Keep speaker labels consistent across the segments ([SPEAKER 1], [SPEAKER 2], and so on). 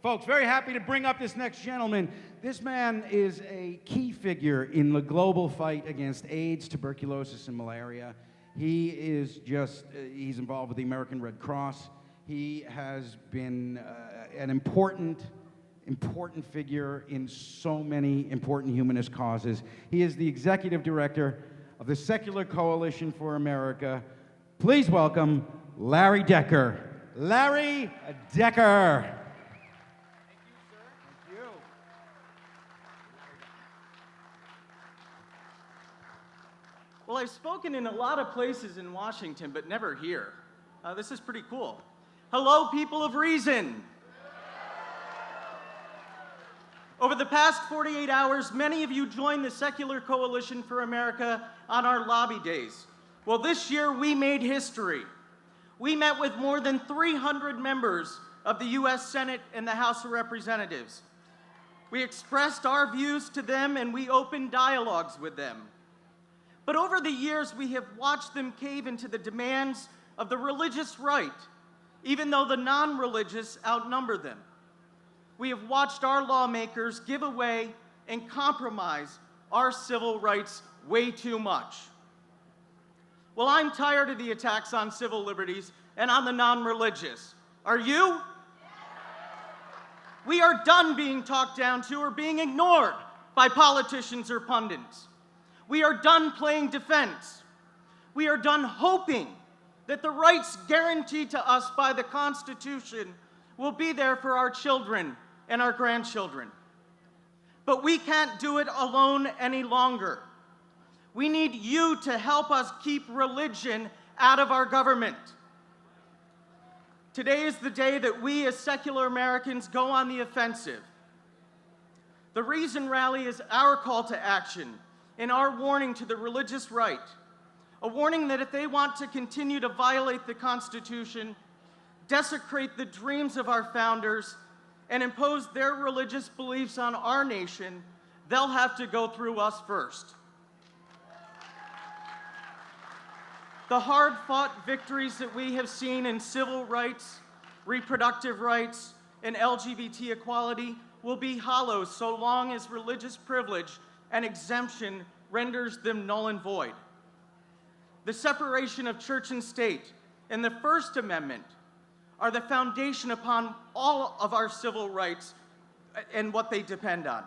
[SPEAKER 1] Folks, very happy to bring up this next gentleman. This man is a key figure in the global fight against AIDS, tuberculosis, and malaria. He is he's involved with the American Red Cross. He has been an important figure in so many important humanist causes. He is the executive director of the Secular Coalition for America. Please welcome Larry Decker. Larry Decker.
[SPEAKER 2] Well, I've spoken in a lot of places in Washington, but never here. This is pretty cool. Hello, people of reason. Over the past 48 hours, many of you joined the Secular Coalition for America on our lobby days. Well, this year we made history. We met with more than 300 members of the U.S. Senate and the House of Representatives. We expressed our views to them and we opened dialogues with them. But over the years, we have watched them cave into the demands of the religious right, even though the non-religious outnumber them. We have watched our lawmakers give away and compromise our civil rights way too much. Well, I'm tired of the attacks on civil liberties and on the non-religious. Are you? We are done being talked down to or being ignored by politicians or pundits. We are done playing defense. We are done hoping that the rights guaranteed to us by the Constitution will be there for our children and our grandchildren. But we can't do it alone any longer. We need you to help us keep religion out of our government. Today is the day that we as secular Americans go on the offensive. The Reason Rally is our call to action and our warning to the religious right, a warning that if they want to continue to violate the Constitution, desecrate the dreams of our founders, and impose their religious beliefs on our nation, they'll have to go through us first. The hard-fought victories that we have seen in civil rights, reproductive rights, and LGBT equality will be hollow so long as religious privilege and exemption renders them null and void. The separation of church and state and the First Amendment are the foundation upon all of our civil rights and what they depend on.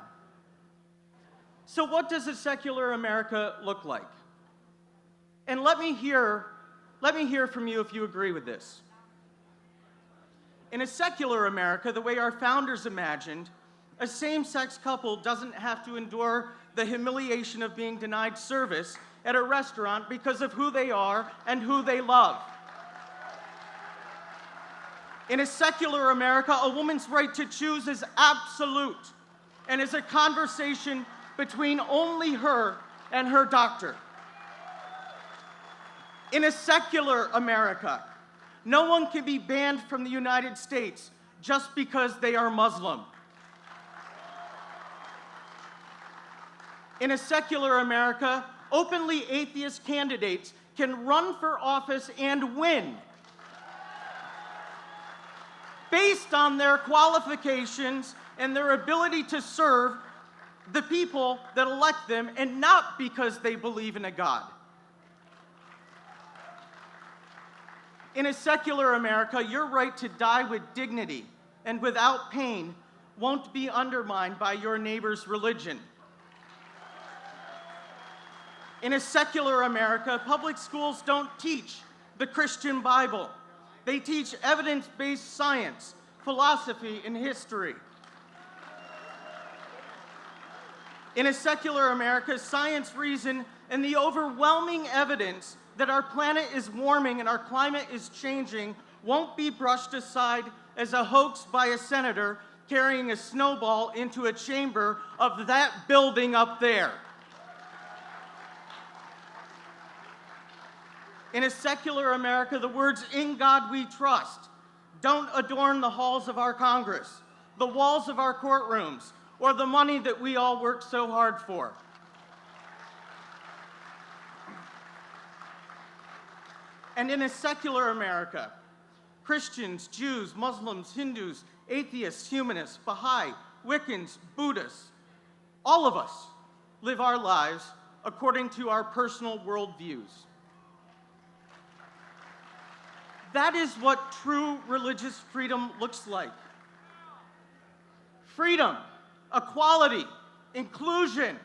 [SPEAKER 2] So what does a secular America look like? And let me hear from you if you agree with this. In a secular America, the way our founders imagined, a same-sex couple doesn't have to endure the humiliation of being denied service at a restaurant because of who they are and who they love. In a secular America, a woman's right to choose is absolute and is a conversation between only her and her doctor. In a secular America, no one can be banned from the United States just because they are Muslim. In a secular America, openly atheist candidates can run for office and win based on their qualifications and their ability to serve the people that elect them, and not because they believe in a God. In a secular America, your right to die with dignity and without pain won't be undermined by your neighbor's religion. In a secular America, public schools don't teach the Christian Bible. They teach evidence-based science, philosophy, and history. In a secular America, science, reason, and the overwhelming evidence that our planet is warming and our climate is changing won't be brushed aside as a hoax by a senator carrying a snowball into a chamber of that building up there. In a secular America, the words "in God we trust" don't adorn the halls of our Congress, the walls of our courtrooms, or the money that we all work so hard for. And in a secular America, Christians, Jews, Muslims, Hindus, atheists, humanists, Baha'i, Wiccans, Buddhists, all of us live our lives according to our personal worldviews. That is what true religious freedom looks like. Freedom, equality, inclusion,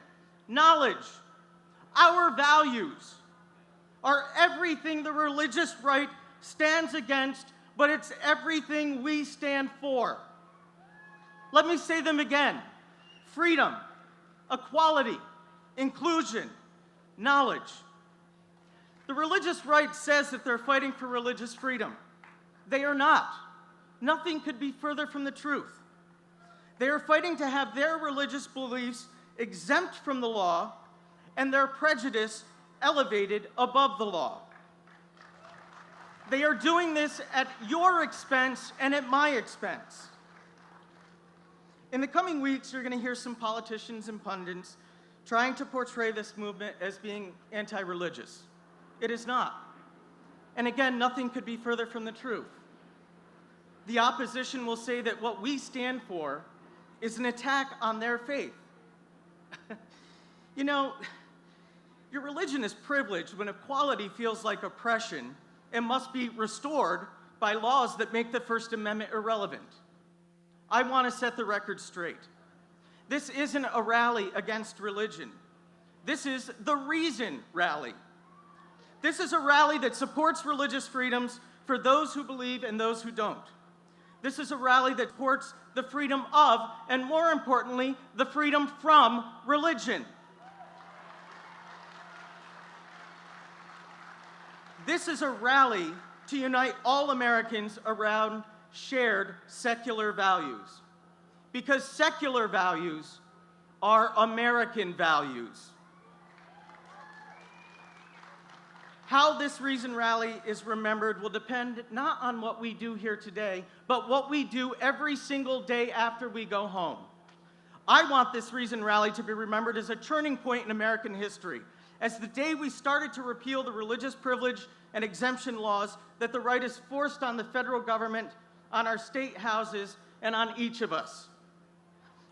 [SPEAKER 2] knowledge, our values are everything the religious right stands against, but it's everything we stand for. Let me say them again. Freedom, equality, inclusion, knowledge. The religious right says that they're fighting for religious freedom. They are not. Nothing could be further from the truth. They are fighting to have their religious beliefs exempt from the law and their prejudice elevated above the law. They are doing this at your expense and at my expense. In the coming weeks, you're going to hear some politicians and pundits trying to portray this movement as being anti-religious. It is not. And again, nothing could be further from the truth. The opposition will say that what we stand for is an attack on their faith. You know, your religion is privileged when equality feels like oppression and must be restored by laws that make the First Amendment irrelevant. I want to set the record straight. This isn't a rally against religion. This is the Reason rally. This is a rally that supports religious freedoms for those who believe and those who don't. This is a rally that supports the freedom of, and more importantly, the freedom from religion. This is a rally to unite all Americans around shared secular values, because secular values are American values. How this Reason rally is remembered will depend not on what we do here today, but what we do every single day after we go home. I want this Reason rally to be remembered as a turning point in American history, as the day we started to repeal the religious privilege and exemption laws that the right is forced on the federal government, on our state houses, and on each of us.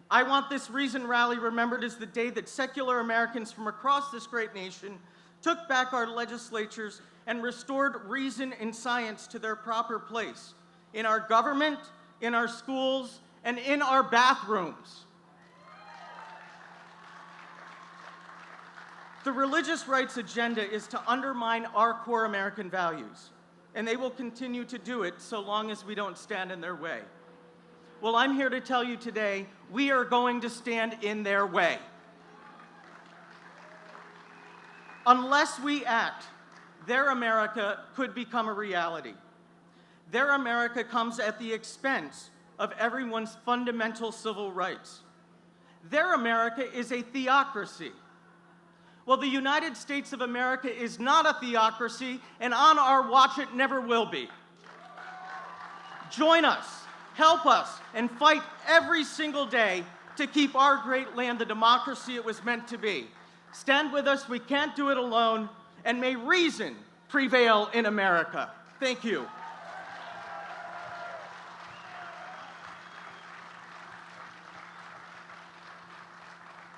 [SPEAKER 2] I want this Reason rally remembered as the day that secular Americans from across this great nation took back our legislatures and restored reason and science to their proper place in our government, in our schools, and in our bathrooms. The religious rights agenda is to undermine our core American values, and they will continue to do it so long as we don't stand in their way. Well, I'm here to tell you today, we are going to stand in their way. Unless we act, their America could become a reality. Their America comes at the expense of everyone's fundamental civil rights. Their America is a theocracy. Well, the United States of America is not a theocracy, and on our watch it never will be. Join us, help us, and fight every single day to keep our great land the democracy it was meant to be. Stand with us, we can't do it alone, and may reason prevail in America. Thank you.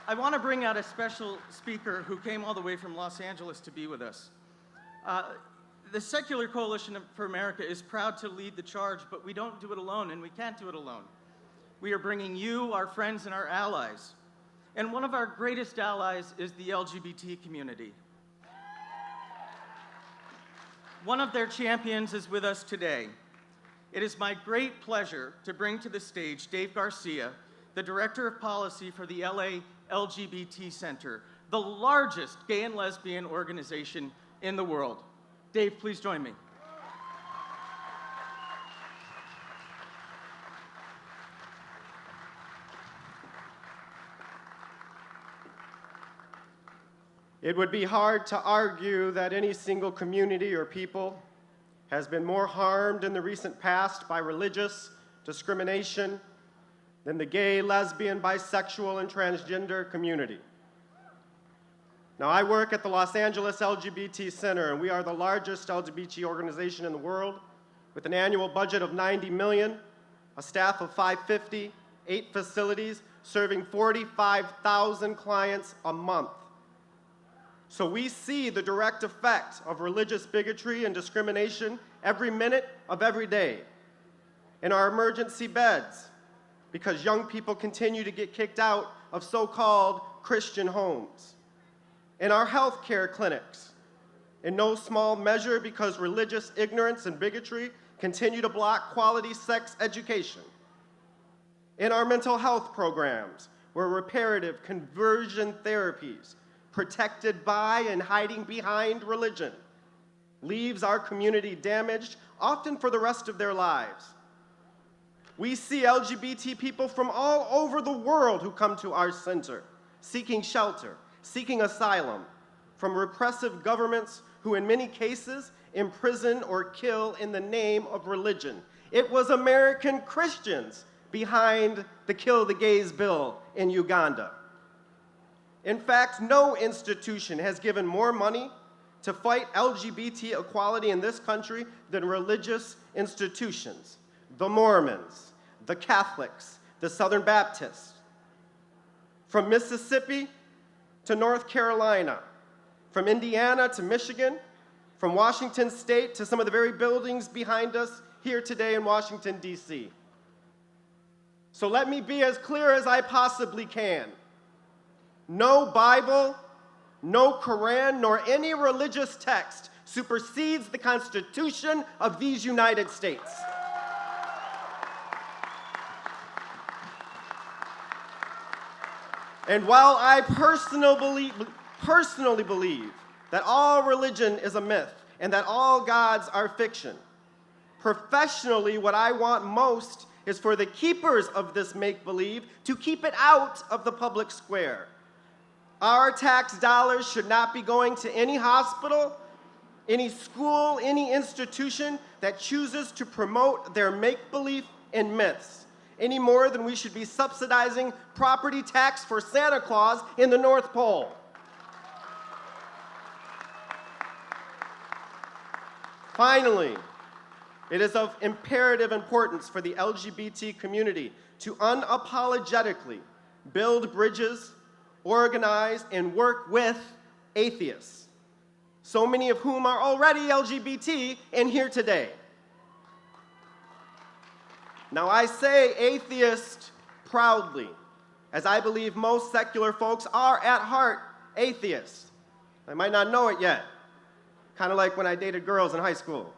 [SPEAKER 2] I want to bring out a special speaker who came all the way from Los Angeles to be with us. The Secular Coalition for America is proud to lead the charge, but we don't do it alone, and we can't do it alone. We are bringing you, our friends, and our allies. And one of our greatest allies is the LGBT community. One of their champions is with us today. It is my great pleasure to bring to the stage Dave Garcia, the Director of Policy for the LA LGBT Center, the largest gay and lesbian organization in the world. Dave, please join me.
[SPEAKER 3] It would be hard to argue that any single community or people has been more harmed in the recent past by religious discrimination than the gay, lesbian, bisexual, and transgender community. Now, I work at the Los Angeles LGBT Center, and we are the largest LGBT organization in the world. with an annual budget of $90 million, a staff of 550, 8 facilities, serving 45,000 clients a month. So we see the direct effect of religious bigotry and discrimination every minute of every day in our emergency beds, because young people continue to get kicked out of so-called Christian homes, in our health care clinics, in no small measure because religious ignorance and bigotry continue to block quality sex education, in our mental health programs, where reparative conversion therapies, protected by and hiding behind religion, leaves our community damaged, often for the rest of their lives. We see LGBT people from all over the world who come to our center, seeking shelter, seeking asylum from repressive governments who in many cases imprison or kill in the name of religion. It was American Christians behind the Kill the Gays bill in Uganda. In fact, no institution has given more money to fight LGBT equality in this country than religious institutions, the Mormons, the Catholics, the Southern Baptists. From Mississippi to North Carolina, from Indiana to Michigan, from Washington State to some of the very buildings behind us here today in Washington, D.C. So let me be as clear as I possibly can. No Bible, no Quran, nor any religious text supersedes the Constitution of these United States. And while I personally believe that all religion is a myth and that all gods are fiction, professionally, what I want most is for the keepers of this make-believe to keep it out of the public square. Our tax dollars should not be going to any hospital, any school, any institution that chooses to promote their make-believe and myths, any more than we should be subsidizing property tax for Santa Claus in the North Pole. Finally, it is of imperative importance for the LGBT community to unapologetically build bridges, organize, and work with atheists, so many of whom are already LGBT and here today. Now, I say atheist proudly, as I believe most secular folks are at heart atheists. I might not know it yet, kind of like when I dated girls in high school.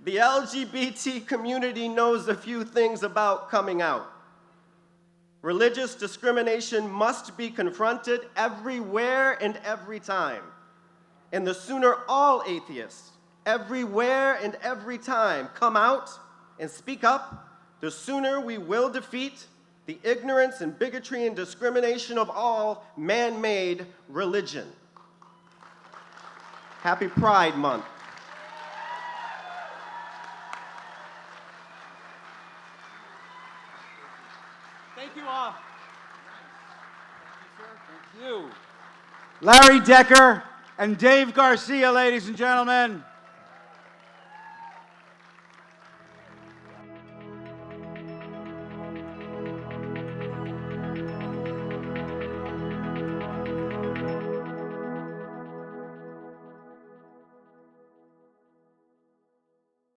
[SPEAKER 3] The LGBT community knows a few things about coming out. Religious discrimination must be confronted everywhere and every time. And the sooner all atheists, everywhere and every time, come out and speak up, the sooner we will defeat the ignorance and bigotry and discrimination of all man-made religion. Happy Pride Month.
[SPEAKER 2] Thank you all.
[SPEAKER 1] Larry Decker and Dave Garcia, ladies and gentlemen.